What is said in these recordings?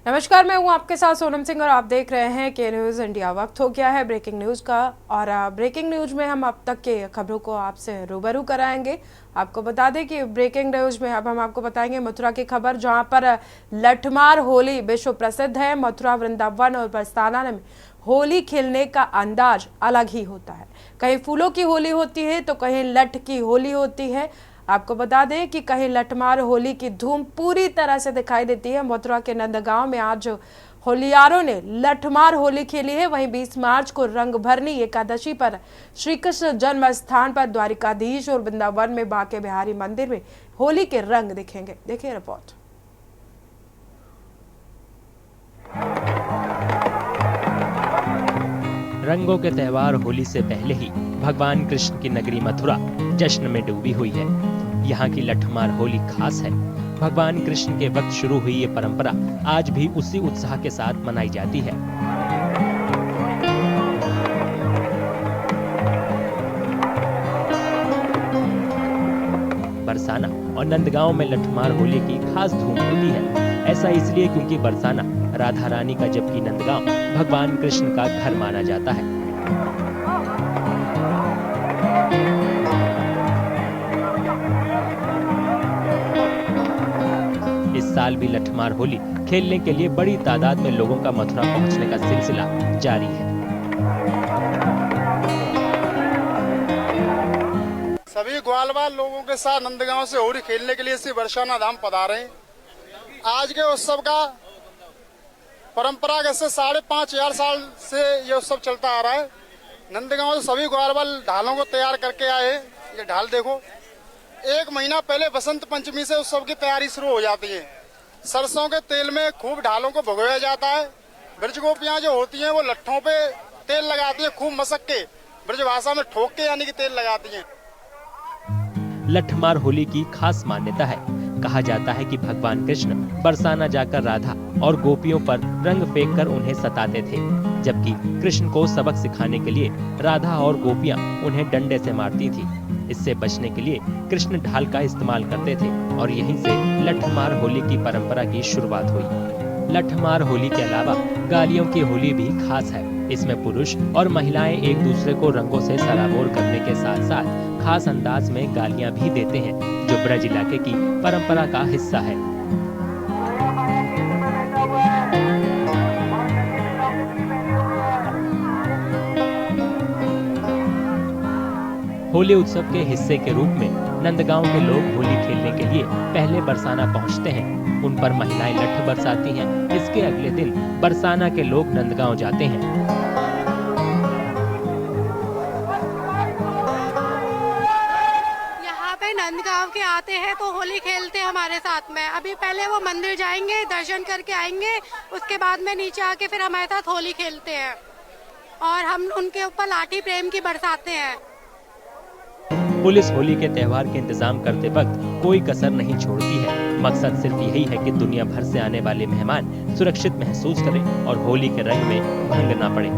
नमस्कार, मैं हूं आपके साथ सोनम सिंह और आप देख रहे हैं के न्यूज़ इंडिया। वक्त हो गया है ब्रेकिंग न्यूज़ का और ब्रेकिंग न्यूज़ में हम अब तक के खबरों को आपसे रूबरू कराएंगे। आपको बता दें कि ब्रेकिंग न्यूज़ में अब हम आपको बताएंगे मथुरा की खबर, जहां पर लठमार होली विश्व प्रसिद्ध है। मथुरा, वृंदावन और बरसाना में होली खेलने का अंदाज अलग ही होता है। कहीं फूलों की होली होती है तो कहीं लठ की होली होती है। आपको बता दें कि कहीं लठमार होली की धूम पूरी तरह से दिखाई देती है। मथुरा के नंदगांव में आज होलियारों ने लठमार होली खेली है। वहीं 20 मार्च को रंग भरनी एकादशी पर श्री कृष्ण जन्म स्थान पर द्वारिकाधीश और वृंदावन में बांके बिहारी मंदिर में होली के रंग दिखेंगे। देखिए रिपोर्ट। रंगों के त्योहार होली से पहले ही भगवान कृष्ण की नगरी मथुरा जश्न में डूबी हुई है। यहाँ की लठमार होली खास है। भगवान कृष्ण के वक्त शुरू हुई ये परंपरा आज भी उसी उत्साह के साथ मनाई जाती है। बरसाना और नंदगांव में लठमार होली की खास धूम होती है। ऐसा इसलिए क्योंकि बरसाना राधा रानी का जबकि नंदगांव भगवान कृष्ण का घर माना जाता है। इस साल भी लठमार होली खेलने के लिए बड़ी तादाद में लोगों का मथुरा पहुंचने का सिलसिला जारी है। सभी ग्वालवाल लोगों के साथ नंदगांव से होली खेलने के लिए श्री बरसाना धाम पधारे हैं। आज के उत्सव का परंपरागत से 5,500 साल से ये उत्सव चलता आ रहा है। नंदगांव से सभी ग्वालवाल ढालों को तैयार करके आए। ये ढाल देखो, 1 महीना पहले बसंत पंचमी से उत्सव की तैयारी शुरू हो जाती है। सरसों के तेल में खूब ढालों को भगोया जाता है। ब्रज गोपियां जो होती हैं वो लट्ठों पे तेल लगाती है, खूब मसक के, ब्रज भाषा में ठोक के यानी कि तेल लगाती हैं। लठमार होली की खास मान्यता है। कहा जाता है कि भगवान कृष्ण बरसाना जाकर राधा और गोपियों पर रंग फेंक कर उन्हें सताते थे, जबकि कृष्ण को सबक सिखाने के लिए राधा और गोपियां उन्हें डंडे से मारती थी। इससे बचने के लिए कृष्ण ढाल का इस्तेमाल करते थे और यहीं से लठमार होली की परंपरा की शुरुआत हुई। लठमार होली के अलावा गालियों की होली भी खास है। इसमें पुरुष और महिलाएं एक दूसरे को रंगों से सराबोर करने के साथ साथ खास अंदाज में गालियां भी देते हैं, जो ब्रज इलाके की परंपरा का हिस्सा है। होली उत्सव के हिस्से के रूप में नंदगांव के लोग होली खेलने के लिए पहले बरसाना पहुंचते हैं। उन पर महिलाएं लठ बरसाती हैं। इसके अगले दिन बरसाना के लोग नंदगांव जाते हैं। नंदगांव के आते हैं तो होली खेलते हैं हमारे साथ में। अभी पहले वो मंदिर जाएंगे, दर्शन करके आएंगे, उसके बाद में नीचे आके फिर हमारे साथ होली खेलते हैं और हम उनके ऊपर लाठी प्रेम की बरसाते हैं। पुलिस होली के त्योहार के इंतजाम करते वक्त कोई कसर नहीं छोड़ती है। मकसद सिर्फ यही है कि दुनिया भर से आने वाले मेहमान सुरक्षित महसूस करें और होली के रंग में भंग ना पड़े।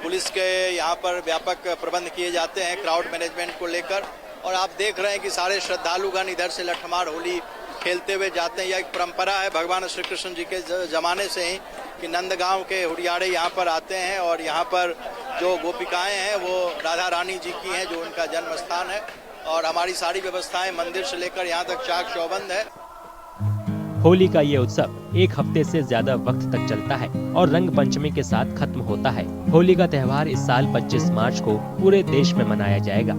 पुलिस के यहाँ पर व्यापक प्रबंध किए जाते हैं क्राउड मैनेजमेंट को लेकर, और आप देख रहे हैं कि सारे श्रद्धालुगण इधर से लठमार होली खेलते हुए जाते हैं। यह एक परंपरा है भगवान श्री कृष्ण जी के जमाने से ही कि नंदगांव के हुरियारे यहाँ पर आते हैं और यहाँ पर जो गोपिकाएं हैं वो राधा रानी जी की हैं, जो उनका जन्म स्थान है, और हमारी सारी व्यवस्थाएं मंदिर से लेकर यहाँ तक चाक चौबंद है। होली का ये उत्सव 1 हफ्ते से ज्यादा वक्त तक चलता है और रंग पंचमी के साथ खत्म होता है। होली का त्योहार इस साल 25 मार्च को पूरे देश में मनाया जाएगा।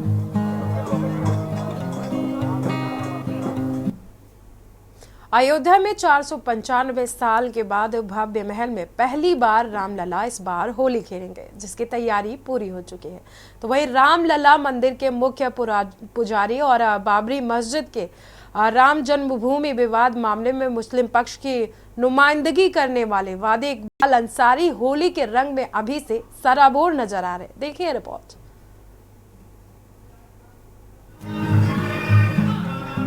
अयोध्या में 495 साल के बाद भव्य महल में पहली बार रामलला इस बार होली खेलेंगे, जिसकी तैयारी पूरी हो चुकी है। तो वहीं रामलला मंदिर के मुख्य पुजारी और बाबरी मस्जिद के राम जन्मभूमि विवाद मामले में मुस्लिम पक्ष की नुमाइंदगी करने वाले वादी इकबाल अंसारी होली के रंग में अभी से सराबोर नजर आ रहे। देखिए रिपोर्ट।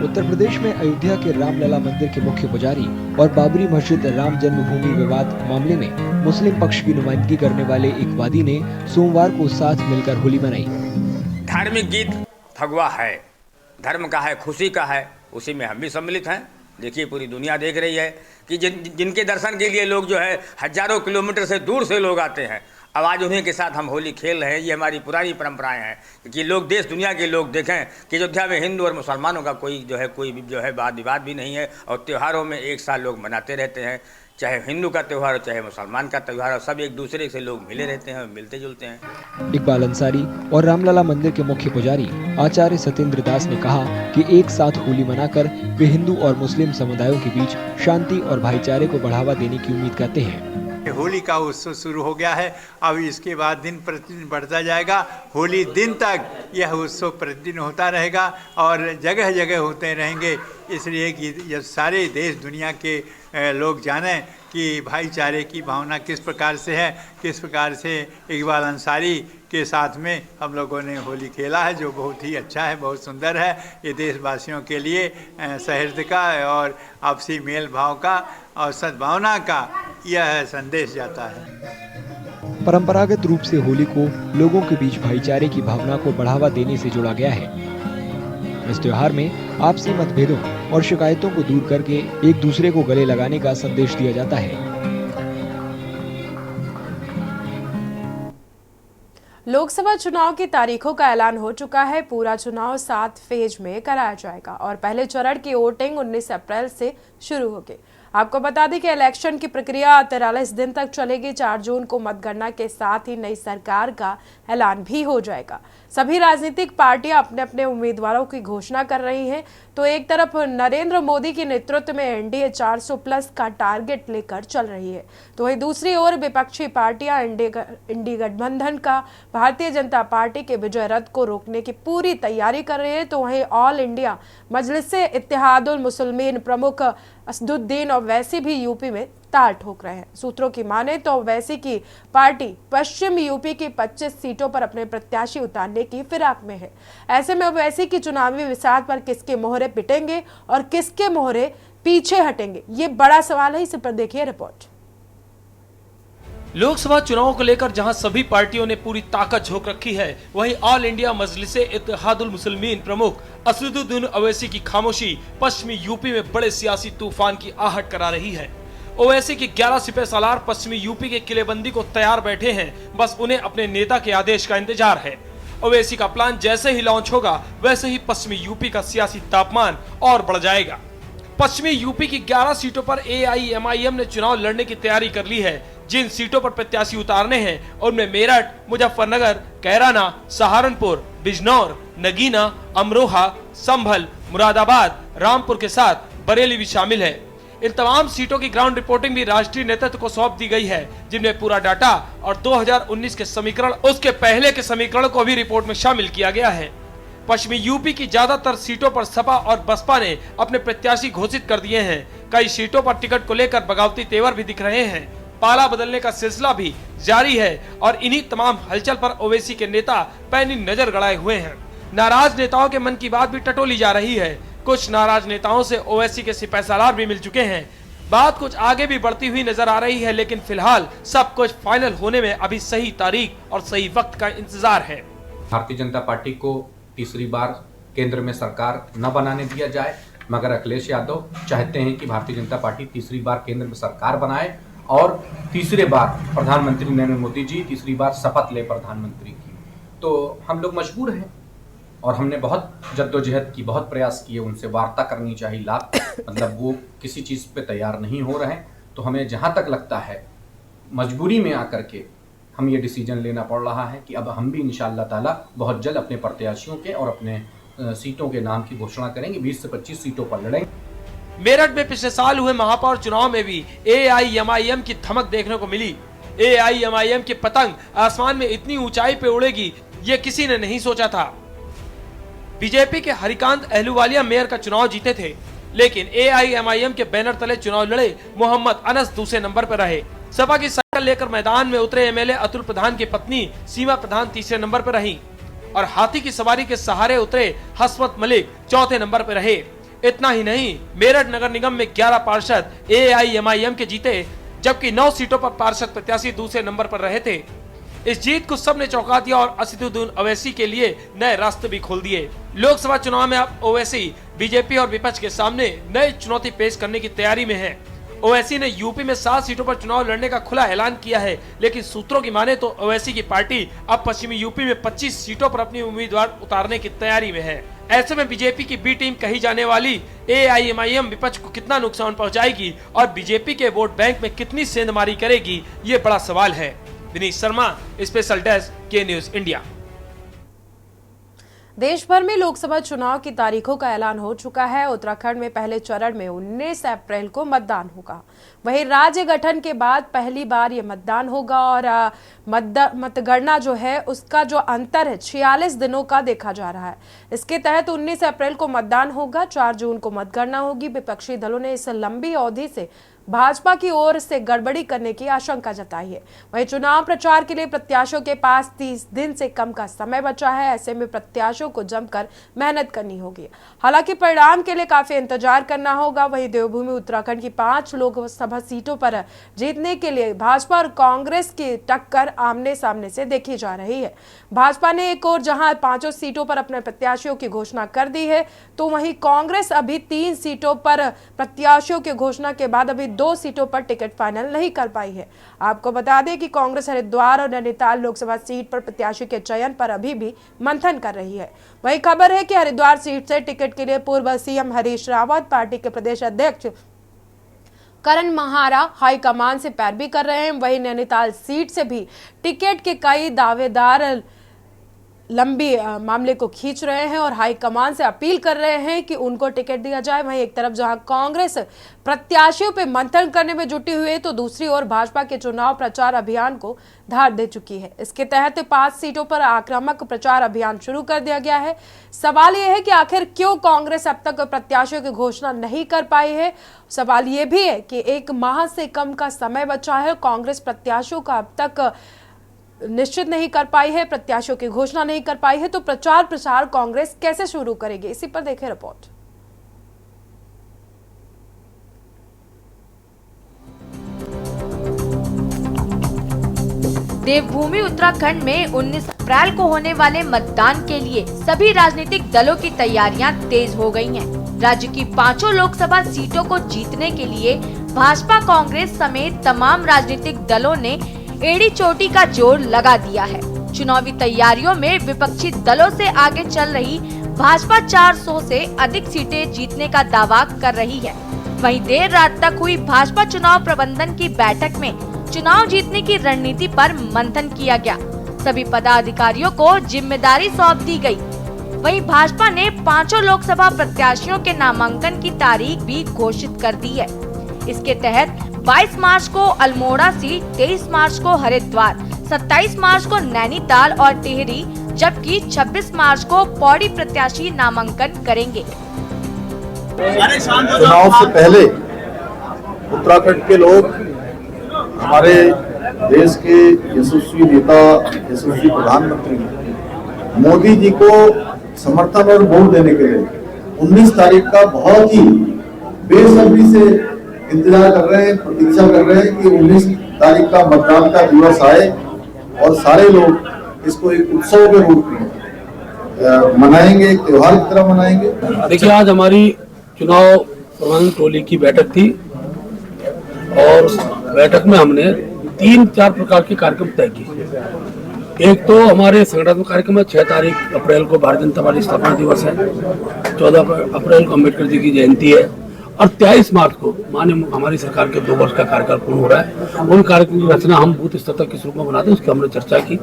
उत्तर प्रदेश में अयोध्या के रामलला मंदिर के मुख्य पुजारी और बाबरी मस्जिद राम जन्मभूमि विवाद मामले में मुस्लिम पक्ष की नुमाइंदगी करने वाले एक वादी ने सोमवार को साथ मिलकर होली मनाई। धार्मिक गीत फगवा है, धर्म का है, खुशी का है, उसी में हम भी सम्मिलित हैं देखिए पूरी दुनिया देख रही है कि जिनके दर्शन के लिए लोग जो है हजारों किलोमीटर से दूर से लोग आते हैं, अब आज उन्हीं के साथ हम होली खेल रहे हैं। ये हमारी पुरानी परंपराएं हैं कि लोग, देश दुनिया के लोग देखें कि अयोध्या में हिंदू और मुसलमानों का कोई जो है वाद विवाद भी नहीं है और त्योहारों में एक साथ लोग मनाते रहते हैं। चाहे हिंदू का त्यौहार हो चाहे मुसलमान का त्यौहार हो, सब एक दूसरे से लोग मिले रहते हैं और मिलते जुलते हैं। इकबाल अंसारी और रामलला मंदिर के मुख्य पुजारी आचार्य सत्येंद्र दास ने कहा कि एक साथ होली मनाकर वे हिंदू और मुस्लिम समुदायों के बीच शांति और भाईचारे को बढ़ावा देने की उम्मीद करते हैं। होली का उत्सव शुरू हो गया है, अब इसके बाद दिन प्रतिदिन बढ़ता जाएगा। होली दिन तक यह उत्सव प्रतिदिन होता रहेगा और जगह जगह होते रहेंगे, इसलिए कि जब सारे देश दुनिया के लोग जानें कि भाईचारे की भावना किस प्रकार से है, किस प्रकार से इकबाल अंसारी के साथ में हम लोगों ने होली खेला है, जो बहुत ही अच्छा है, बहुत सुंदर है। ये देशवासियों के लिए सौहार्द का और आपसी मेल भाव का और सद्भावना का यह संदेश जाता है। परंपरागत रूप से होली को लोगों के बीच भाईचारे की भावना को बढ़ावा देने से जोड़ा गया है। इस त्योहार में आपसी मतभेदों और शिकायतों को दूर करके एक दूसरे को गले लगाने का संदेश दिया जाता है। लोकसभा चुनाव की तारीखों का ऐलान हो चुका है। पूरा चुनाव 7 फेज में कराया जाएगा और पहले चरण की वोटिंग 19 अप्रैल से शुरू होगी। आपको बता दें कि इलेक्शन की प्रक्रिया 43 दिन तक चलेगी। 4 जून को मतगणना के साथ ही नई सरकार का ऐलान भी हो जाएगा। सभी राजनीतिक पार्टियां अपने अपने उम्मीदवारों की घोषणा कर रही हैं। तो एक तरफ नरेंद्र मोदी के नेतृत्व में एनडीए 400 प्लस का टारगेट लेकर चल रही है, तो वहीं दूसरी ओर विपक्षी पार्टियां इंडी गठबंधन का भारतीय जनता पार्टी के विजय रथ को रोकने की पूरी तैयारी कर रही है। तो वहीं ऑल इंडिया मजलिसे इत्तेहादुल मुस्लिमीन प्रमुख असदुद्दीन ओवैसी भी यूपी में ताल ठोक रहे हैं। सूत्रों की माने तो ओवैसी की पार्टी पश्चिम यूपी की 25 सीटों पर अपने प्रत्याशी उतारने की फिराक में है। ऐसे में ओवैसी की चुनावी विसात पर किसके मोहरे पिटेंगे और किसके मोहरे पीछे हटेंगे, ये बड़ा सवाल है। इस पर देखिए रिपोर्ट। लोकसभा चुनावों को लेकर जहां सभी पार्टियों ने पूरी ताकत झोंक रखी है, वहीं ऑल इंडिया मजलिसे इत्तेहादुल मुस्लिमीन प्रमुख असदुद्दीन ओवैसी की खामोशी पश्चिमी यूपी में बड़े सियासी तूफान की आहट करा रही है। ओवैसी के 11 सिपह सालार पश्चिमी यूपी के किलेबंदी को तैयार बैठे हैं, बस उन्हें अपने नेता के आदेश का इंतजार है। ओवैसी का प्लान जैसे ही लॉन्च होगा वैसे ही पश्चिमी यूपी का सियासी तापमान और बढ़ जाएगा। पश्चिमी यूपी की 11 सीटों पर AIMIM ने चुनाव लड़ने की तैयारी कर ली है। जिन सीटों पर प्रत्याशी उतारने हैं उनमें मेरठ, मुजफ्फरनगर, कैराना, सहारनपुर, बिजनौर, नगीना, अमरोहा, संभल, मुरादाबाद, रामपुर के साथ बरेली भी शामिल है। इन तमाम सीटों की ग्राउंड रिपोर्टिंग भी राष्ट्रीय नेतृत्व को सौंप दी गई है, जिनमें पूरा डाटा और 2019 के समीकरण, उसके पहले के समीकरण को भी रिपोर्ट में शामिल किया गया है। पश्चिमी यूपी की ज्यादातर सीटों पर सपा और बसपा ने अपने प्रत्याशी घोषित कर दिए हैं। कई सीटों पर टिकट को लेकर बगावती तेवर भी दिख रहे हैं। पाला बदलने का सिलसिला भी जारी है और इन्हीं तमाम हलचल पर ओवैसी के नेता पैनी नजर गड़ाए हुए हैं। नाराज नेताओं के मन की बात भी टटोली जा रही है। कुछ नाराज नेताओं से ओवैसी के सिपह सालार भी मिल चुके हैं। बात कुछ आगे भी बढ़ती हुई नजर आ रही है, लेकिन फिलहाल सब कुछ फाइनल होने में अभी सही तारीख और सही वक्त का इंतजार है। भारतीय जनता पार्टी को तीसरी बार केंद्र में सरकार न बनाने दिया जाए, मगर अखिलेश यादव चाहते हैं कि भारतीय जनता पार्टी तीसरी बार केंद्र में सरकार बनाए और तीसरे बार प्रधानमंत्री नरेंद्र मोदी जी तीसरी बार शपथ ले प्रधानमंत्री की। तो हम लोग मजबूर हैं और हमने बहुत जद्दोजहद की, बहुत प्रयास किए, उनसे वार्ता करनी चाहिए, मतलब वो किसी चीज़ पे तैयार नहीं हो रहे हैं। तो हमें जहाँ तक लगता है मजबूरी में आकर के हम ये डिसीजन लेना पड़ रहा है कि अब हम भी इंशाअल्लाह ताला बहुत जल्द अपने प्रत्याशियों के और अपने सीटों के नाम की घोषणा करेंगे। 20 से 25 सीटों पर लड़ेंगे। मेरठ में पिछले साल हुए महापौर चुनाव में भी AIMIM की धमक देखने को मिली। AIMIM की पतंग आसमान में इतनी ऊंचाई पे उड़ेगी, ये किसी ने नहीं सोचा था। बीजेपी के हरिकांत अहलूवालिया मेयर का चुनाव जीते थे, लेकिन AIMIM के बैनर तले चुनाव लड़े मोहम्मद अनस दूसरे नंबर पर रहे। सपा की साइकिल लेकर मैदान में उतरे MLA अतुल प्रधान की पत्नी सीमा प्रधान तीसरे नंबर पर रही और हाथी की सवारी के सहारे उतरे हसमत मलिक चौथे नंबर पर रहे। इतना ही नहीं, मेरठ नगर निगम में 11 पार्षद AIMIM के जीते, जबकि 9 सीटों पर पार्षद प्रत्याशी दूसरे नंबर पर रहे थे। इस जीत को सबने चौंका दिया और असदुद्दीन ओवैसी के लिए नए रास्ते भी खोल दिए। लोकसभा चुनाव में अब ओवैसी बीजेपी और विपक्ष के सामने नई चुनौती पेश करने की तैयारी में है। ओवैसी ने यूपी में 7 सीटों पर चुनाव लड़ने का खुला ऐलान किया है, लेकिन सूत्रों की माने तो ओवैसी की पार्टी अब पश्चिमी यूपी में 25 सीटों पर अपनी उम्मीदवार उतारने की तैयारी में है। ऐसे में बीजेपी की बी टीम कही जाने वाली AIMIM विपक्ष को कितना नुकसान पहुंचाएगी और बीजेपी के वोट बैंक में कितनी सेंधमारी करेगी, ये बड़ा सवाल है। विनीत शर्मा, स्पेशल डेस्क, के न्यूज इंडिया। देश भर में लोकसभा चुनाव की तारीखों का ऐलान हो चुका है। उत्तराखंड में पहले चरण में 19 अप्रैल को मतदान होगा। वहीं राज्य गठन के बाद पहली बार ये मतदान होगा और मतगणना जो है उसका जो अंतर है 46 दिनों का देखा जा रहा है। इसके तहत 19 अप्रैल को मतदान होगा, 4 जून को मतगणना होगी। विपक्षी दलों ने इस लंबी अवधि से भाजपा की ओर से गड़बड़ी करने की आशंका जताई है। वहीं चुनाव प्रचार के लिए प्रत्याशियों के पास 30 दिन से कम का समय बचा है। ऐसे में प्रत्याशियों को जमकर मेहनत करनी होगी। हालांकि परिणाम के लिए काफी इंतजार करना होगा। वहीं देवभूमि उत्तराखंड की 5 लोकसभा सीटों पर जीतने के लिए भाजपा और कांग्रेस की टक्कर आमने सामने से देखी जा रही है। भाजपा ने एक और जहां 5 सीटों पर अपने प्रत्याशियों की घोषणा कर दी है, तो वहीं कांग्रेस अभी 3 सीटों पर प्रत्याशियों की घोषणा के बाद अभी 2 सीटों पर टिकट फाइनल नहीं कर पाई है। आपको बता दें कि कांग्रेस हरिद्वार और नैनीताल लोकसभा सीट पर प्रत्याशी के चयन पर अभी भी मंथन कर रही है। वही खबर है कि हरिद्वार सीट से टिकट के लिए पूर्व सीएम हरीश रावत, पार्टी के प्रदेश अध्यक्ष करण महारा हाईकमान से पैरवी कर रहे हैं। वही नैनीताल सीट से भी टिकट के कई दावेदार लंबी मामले को खींच रहे हैं और हाईकमान से अपील कर रहे हैं कि उनको टिकट दिया जाए। वहीं एक तरफ जहां कांग्रेस प्रत्याशियों पे मंथन करने में जुटी हुई है, तो दूसरी ओर भाजपा के चुनाव प्रचार अभियान को धार दे चुकी है। इसके तहत 5 सीटों पर आक्रामक प्रचार अभियान शुरू कर दिया गया है। सवाल यह है कि आखिर क्यों कांग्रेस अब तक प्रत्याशियों की घोषणा नहीं कर पाई है। सवाल यह भी है कि 1 माह से कम का समय बचा है, कांग्रेस प्रत्याशियों का अब तक निश्चित नहीं कर पाई है, प्रत्याशियों की घोषणा नहीं कर पाई है, तो प्रचार प्रसार कांग्रेस कैसे शुरू करेगी, इसी पर देखें रिपोर्ट। देवभूमि उत्तराखंड में 19 अप्रैल को होने वाले मतदान के लिए सभी राजनीतिक दलों की तैयारियां तेज हो गई हैं। राज्य की 5 लोकसभा सीटों को जीतने के लिए भाजपा, कांग्रेस समेत तमाम राजनीतिक दलों ने एड़ी चोटी का जोर लगा दिया है। चुनावी तैयारियों में विपक्षी दलों से आगे चल रही भाजपा 400 से अधिक सीटें जीतने का दावा कर रही है। वहीं देर रात तक हुई भाजपा चुनाव प्रबंधन की बैठक में चुनाव जीतने की रणनीति पर मंथन किया गया। सभी पदाधिकारियों को जिम्मेदारी सौंप दी गई। वहीं भाजपा ने 5 लोकसभा प्रत्याशियों के नामांकन की तारीख भी घोषित कर दी है। इसके तहत 22 मार्च को अल्मोड़ा सीट, 23 मार्च को हरिद्वार, 27 मार्च को नैनीताल और टिहरी, जबकि 26 मार्च को पौड़ी प्रत्याशी नामांकन करेंगे। चुनाव से पहले उत्तराखंड के लोग हमारे देश के यशस्वी नेता, यशस्वी प्रधानमंत्री मोदी जी को समर्थन और वोट देने के लिए 19 तारीख का बहुत ही बेसब्री से इंतजार कर रहे हैं, प्रतीक्षा कर रहे हैं कि 19 तारीख का मतदान का दिवस आए और सारे लोग इसको एक उत्सव के रूप में मनाएंगे, एक त्योहार की तरह मनाएंगे। देखिए, आज हमारी चुनाव प्रबंधन टोली की बैठक थी और बैठक में हमने 3-4 प्रकार के कार्यक्रम तय किए। एक तो हमारे संगठनात्मक कार्यक्रम है। 6 अप्रैल को भारतीय जनता पार्टी स्थापना दिवस है, 14 अप्रैल को अम्बेडकर जी की जयंती है और 23 मार्च को माननीय हमारी सरकार के 2 वर्ष का कार्यकाल पूर्ण हो रहा है। उन कार्यक्रम की रचना हम बूथ स्तर तक किस रूप में बनाते हैं, उसकी हमने चर्चा की।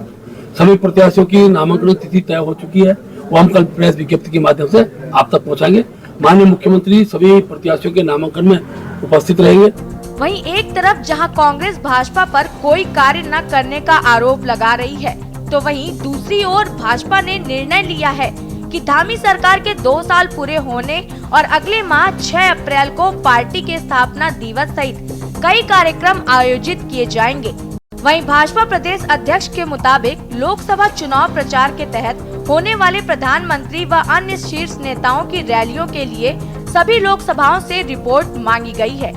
सभी प्रत्याशियों की नामांकन तिथि तय हो चुकी है, वो हम कल प्रेस विज्ञप्ति के माध्यम से आप तक पहुंचाएंगे। माननीय मुख्यमंत्री सभी प्रत्याशियों के नामांकन में उपस्थित रहेंगे। वहीं एक तरफ जहां कांग्रेस भाजपा पर कोई कार्य न करने का आरोप लगा रही है, तो वहीं दूसरी ओर भाजपा ने निर्णय लिया है कि धामी सरकार के 2 साल पूरे होने और अगले माह 6 अप्रैल को पार्टी के स्थापना दिवस सहित कई कार्यक्रम आयोजित किए जाएंगे। वहीं भाजपा प्रदेश अध्यक्ष के मुताबिक लोकसभा चुनाव प्रचार के तहत होने वाले प्रधानमंत्री व अन्य शीर्ष नेताओं की रैलियों के लिए सभी लोकसभाओं से रिपोर्ट मांगी गई है।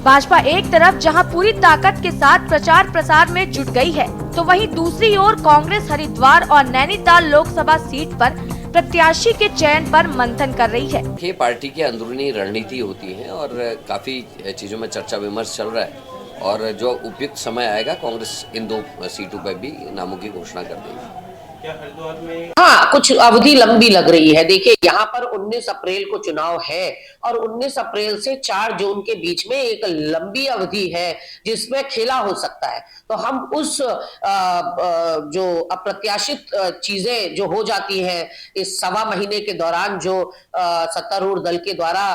भाजपा एक तरफ जहां पूरी ताकत के साथ प्रचार प्रसार में जुट गई है, तो वहीं दूसरी ओर कांग्रेस हरिद्वार और नैनीताल लोकसभा सीट पर प्रत्याशी के चयन पर मंथन कर रही है। ये पार्टी की अंदरूनी रणनीति होती है और काफी चीजों में चर्चा विमर्श चल रहा है और जो उपयुक्त समय आएगा कांग्रेस इन 2 सीटों पर भी नामों की घोषणा कर देगी। हाँ, कुछ अवधि लंबी लग रही है। देखिए, यहाँ पर 19 अप्रैल को चुनाव है और 19 अप्रैल से 4 जून के बीच में एक लंबी अवधि है जिसमें खेला हो सकता है। तो हम उस जो अप्रत्याशित चीजें जो हो जाती हैं इस 1.25 महीने के दौरान, जो सत्तारूढ़ दल के द्वारा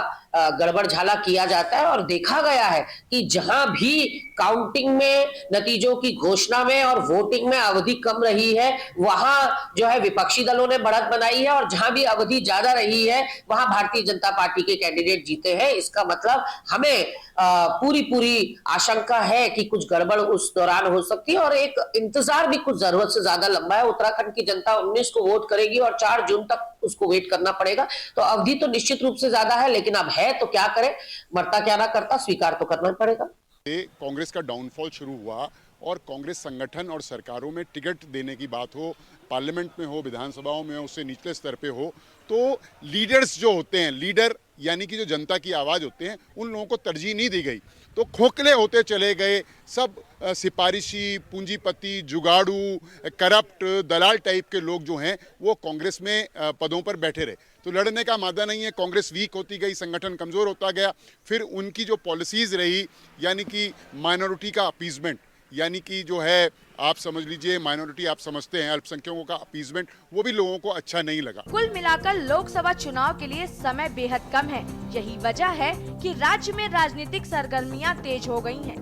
गड़बड़ झाला किया जाता है और देखा गया है कि जहां भी काउंटिंग में, नतीजों की घोषणा में और वोटिंग में अवधि कम रही है, वहां जो है विपक्षी दलों ने बढ़त बनाई है और जहां भी अवधि ज्यादा रही है वहां भारतीय जनता पार्टी के कैंडिडेट जीते हैं। इसका मतलब हमें पूरी आशंका है कि कुछ गड़बड़ उस दौरान हो सकती है और एक इंतजार भी कुछ जरूरत से ज्यादा लंबा है। उत्तराखंड की जनता 19 को वोट करेगी और 4 जून तक उसको वेट करना पड़ेगा। तो अवधि तो निश्चित रूप से ज्यादा है, लेकिन अब है तो क्या करें, मरता क्या ना करता, स्वीकार तो करना पड़ेगा। कांग्रेस का डाउनफॉल शुरू हुआ और कांग्रेस संगठन और सरकारों में टिकट देने की बात हो, पार्लियामेंट में हो, विधानसभाओं में हो, उससे निचले स्तर पे हो, तो लीडर्स जो होते हैं, लीडर यानी कि जो जनता की आवाज़ होते हैं, उन लोगों को तरजीह नहीं दी गई। तो खोखले होते चले गए, सब सिफारिशी, पूंजीपति, जुगाड़ू, करप्ट, दलाल टाइप के लोग जो हैं वो कांग्रेस में पदों पर बैठे रहे। तो लड़ने का मादा नहीं है। कांग्रेस वीक होती गई, संगठन कमज़ोर होता गया। फिर उनकी जो पॉलिसीज़ रही, यानी कि माइनॉरिटी का अपीजमेंट, यानी कि जो है आप समझ लीजिए माइनॉरिटी आप समझते हैं अल्पसंख्यकों का अपीजमेंट, वो भी लोगों को अच्छा नहीं लगा। कुल मिलाकर लोकसभा चुनाव के लिए समय बेहद कम है। यही वजह है कि राज्य में राजनीतिक सरगर्मियां तेज हो गई हैं।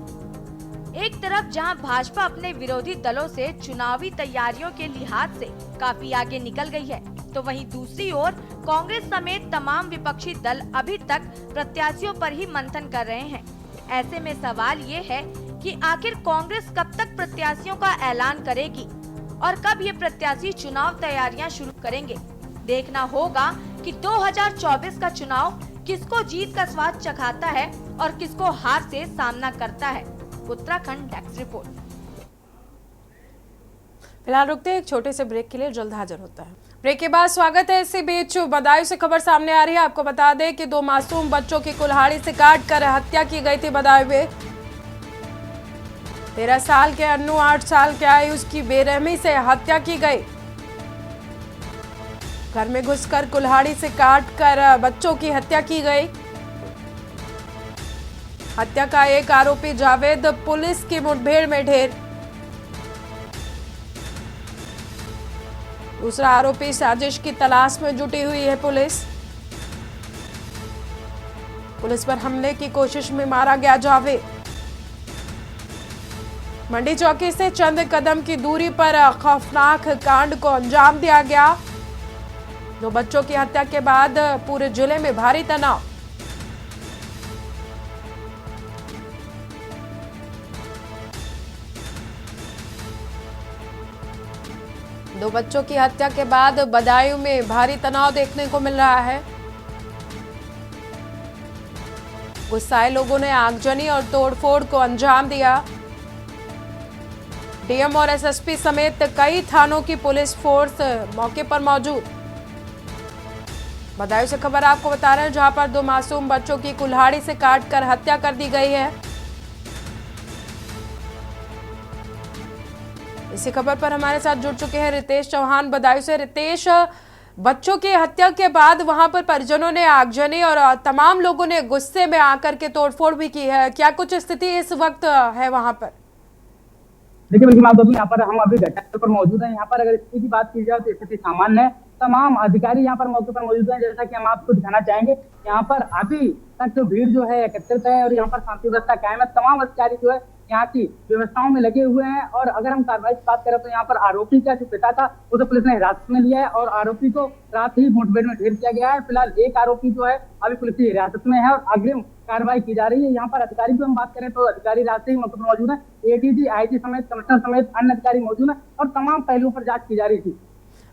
एक तरफ जहां भाजपा अपने विरोधी दलों से चुनावी तैयारियों के लिहाज से काफी आगे निकल गई है, तो वहीं दूसरी ओर कांग्रेस समेत तमाम विपक्षी दल अभी तक प्रत्याशियों पर ही मंथन कर रहे हैं। ऐसे में सवाल ये है कि आखिर कांग्रेस कब तक प्रत्याशियों का ऐलान करेगी और कब ये प्रत्याशी चुनाव तैयारियां शुरू करेंगे। देखना होगा कि 2024 का चुनाव किसको जीत का स्वाद चखाता है और किसको हार से सामना करता है। Uttarakhand desk report. फिलहाल रुकते हैं एक छोटे से ब्रेक के लिए, जल्द हाजिर होता है। ब्रेक के बाद स्वागत है। इसी बीच बदायूं से खबर सामने आ रही है। आपको बता दें कि 2 मासूम बच्चों की कुल्हाड़ी से काटकर हत्या की गई थी बदायूं में। 13 साल के अन्नू, 8 साल के आयुष की बेरहमी से हत्या की गई। घर में घुसकर कुल्हाड़ी से काटकर बच्चों की हत्या की गई। हत्या का एक आरोपी जावेद पुलिस की मुठभेड़ में ढेर। दूसरा आरोपी साजिश की तलाश में जुटी हुई है पुलिस। पुलिस पर हमले की कोशिश में मारा गया जावेद। मंडी चौकी से चंद कदम की दूरी पर खौफनाक कांड को अंजाम दिया गया। 2 बच्चों की हत्या के बाद पूरे जिले में भारी तनाव। दो बच्चों की हत्या के बाद बदायूं में भारी तनाव देखने को मिल रहा है। गुस्साए लोगों ने आगजनी और तोड़फोड़ को अंजाम दिया। डीएम और एसएसपी समेत कई थानों की पुलिस फोर्स मौके पर मौजूद। बदायूं से खबर आपको बता रहे हैं, जहां पर 2 मासूम बच्चों की कुल्हाड़ी से काटकर हत्या कर दी गई है। इसी खबर पर हमारे साथ जुड़ चुके हैं रितेश चौहान बदायूं से। रितेश, बच्चों की हत्या के बाद वहां पर परिजनों ने आगजनी और तमाम लोगों ने गुस्से में आकर के तोड़फोड़ भी की है, क्या कुछ स्थिति इस वक्त है वहां पर? देखिए बिल्कुल आप यहाँ पर हम अभी घटनास्थल पर मौजूद हैं। यहाँ पर अगर स्थिति की बात की जाए तो स्थिति सामान्य है। तमाम अधिकारी यहाँ पर मौके पर मौजूद हैं। जैसा कि हम आपको दिखाना चाहेंगे, यहाँ पर अभी तक जो भीड़ जो है एकत्रित है और यहाँ पर शांति व्यवस्था कायम है। तमाम अधिकारी जो है यहाँ की व्यवस्थाओं में लगे हुए हैं। और अगर हम कार्रवाई की बात करें तो यहाँ पर आरोपी का जो पिता था उसे पुलिस ने हिरासत में लिया है और आरोपी को रात ही मुठभेड़ में ढेर किया गया है। फिलहाल एक आरोपी जो है अभी पुलिस की हिरासत में है और अग्रिम कार्रवाई की जा रही है। यहाँ पर अधिकारी की हम बात करें तो अधिकारी रात से ही मौके पर मौजूद है। एडीजी, आईजी समेत कमिश्नर समेत अन्य अधिकारी मौजूद है और तमाम पहलुओं पर जांच की जा रही थी।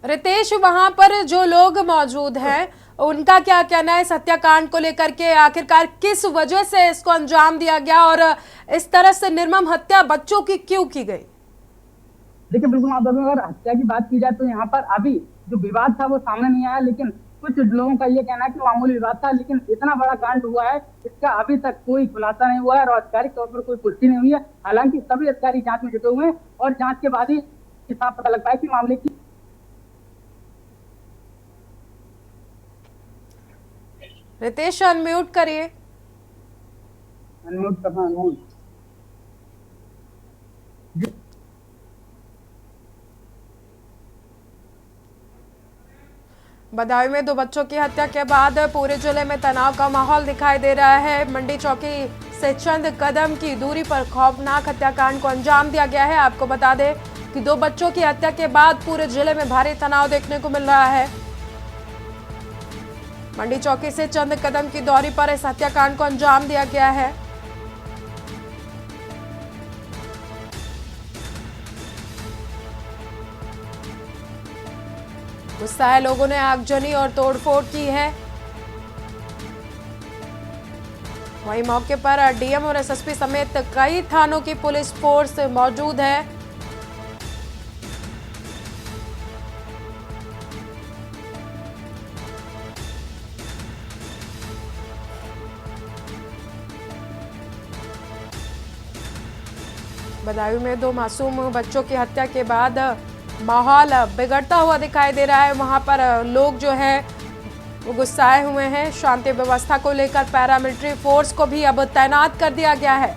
रितेश, वहां पर जो लोग मौजूद हैं उनका क्या कहना है इस हत्याकांड को लेकर के? आखिरकार किस वजह से इसको अंजाम दिया गया और इस तरह से निर्मम हत्या बच्चों की क्यों की गई? देखिए बिल्कुल अगर हत्या की बात की जाए तो यहाँ पर अभी जो विवाद था वो सामने नहीं आया, लेकिन कुछ लोगों का ये कहना है कि मामूली विवाद था, लेकिन इतना बड़ा कांड हुआ है इसका अभी तक कोई खुलासा नहीं हुआ है और आधिकारिक तौर पर कोई पुष्टि नहीं हुई है। हालांकि सभी अधिकारी जांच में जुटे हुए हैं और जांच के बाद ही साफ पता लग पाया कि मामले की। रितेश अनम्यूट करिए। अनम्यूट करना अनम्यूट। बदायूं में 2 बच्चों की हत्या के बाद पूरे जिले में तनाव का माहौल दिखाई दे रहा है। मंडी चौकी से चंद कदम की दूरी पर खौफनाक हत्याकांड को अंजाम दिया गया है। आपको बता दें कि 2 बच्चों की हत्या के बाद पूरे जिले में भारी तनाव देखने को मिल रहा है। मंडी चौकी से चंद कदम की दूरी पर इस हत्याकांड को अंजाम दिया गया है। गुस्साए लोगों ने आगजनी और तोड़फोड़ की है। वहीं मौके पर डीएम और एसएसपी समेत कई थानों की पुलिस फोर्स मौजूद है। बदायूं में 2 मासूम बच्चों की हत्या के बाद माहौल बिगड़ता हुआ दिखाई दे रहा है। वहां पर लोग जो है वो गुस्साए हुए हैं। शांति व्यवस्था को लेकर पैरामिलिट्री फोर्स को भी अब तैनात कर दिया गया है।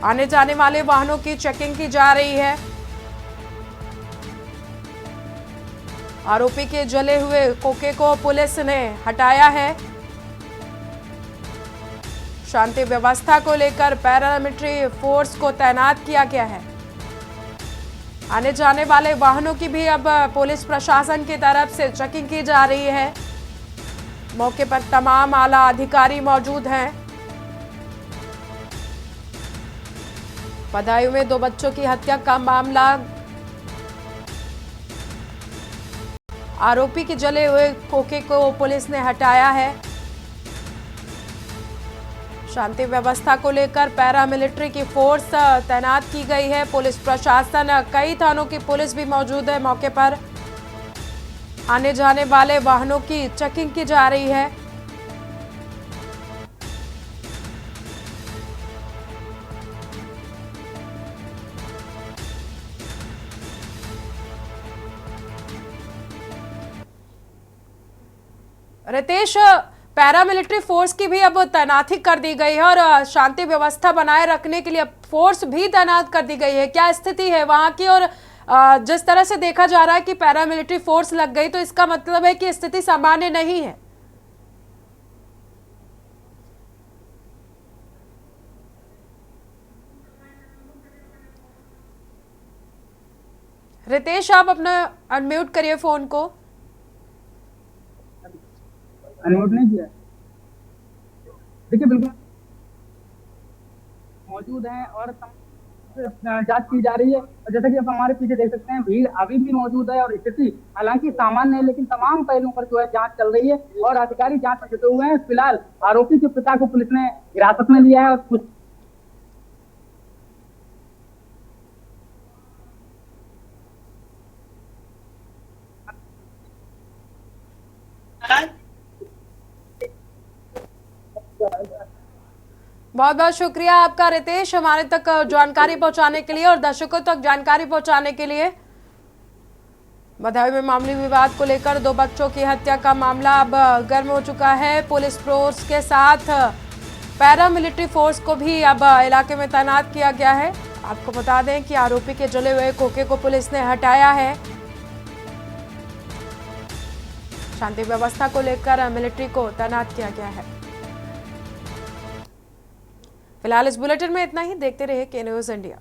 आने जाने वाले वाहनों की चेकिंग की जा रही है। आरोपी के जले हुए कोके को पुलिस ने हटाया है। शांति व्यवस्था को लेकर पैरामिलिट्री फोर्स को तैनात किया गया है। आने जाने वाले वाहनों की भी अब पुलिस प्रशासन की तरफ से चेकिंग की जा रही है। मौके पर तमाम आला अधिकारी मौजूद हैं। बदायूं में 2 बच्चों की हत्या का मामला, आरोपी के जले हुए कोके को पुलिस ने हटाया है। शांति व्यवस्था को लेकर पैरामिलिट्री की फोर्स तैनात की गई है। पुलिस प्रशासन, कई थानों की पुलिस भी मौजूद है मौके पर। आने जाने वाले वाहनों की चेकिंग की जा रही है। रितेश, पैरामिलिट्री फोर्स की भी अब तैनाती कर दी गई है और शांति व्यवस्था बनाए रखने के लिए फोर्स भी तैनात कर दी गई है। क्या स्थिति है वहां की? और जिस तरह से देखा जा रहा है कि पैरामिलिट्री फोर्स लग गई, तो इसका मतलब है कि स्थिति सामान्य नहीं है। रितेश, आप अपना अनम्यूट करिए फोन को। अनम्यूट नहीं किया। देखिए बिल्कुल मौजूद हैं और जांच की जा रही है। और जैसा कि आप हमारे पीछे देख सकते हैं, भीड़ अभी भी मौजूद है और स्थिति हालांकि सामान्य है, लेकिन तमाम पहलुओं पर जो है जांच चल रही है और अधिकारी जांच में जुटे हुए हैं। फिलहाल आरोपी के पिता को पुलिस ने हिरासत में लिया है और कुछ बहुत बहुत शुक्रिया आपका रितेश, हमारे तक जानकारी पहुंचाने के लिए और दर्शकों तक जानकारी पहुंचाने के लिए। बदायूं में मामूली विवाद को लेकर 2 बच्चों की हत्या का मामला अब गर्म हो चुका है। पुलिस फोर्स के साथ पैरामिलिट्री फोर्स को भी अब इलाके में तैनात किया गया है। आपको बता दें कि आरोपी के जले हुए खोखे को पुलिस ने हटाया है। शांति व्यवस्था को लेकर मिलिट्री को तैनात किया गया है। फिलहाल इस बुलेटिन में इतना ही। देखते रहिए के न्यूज़ इंडिया।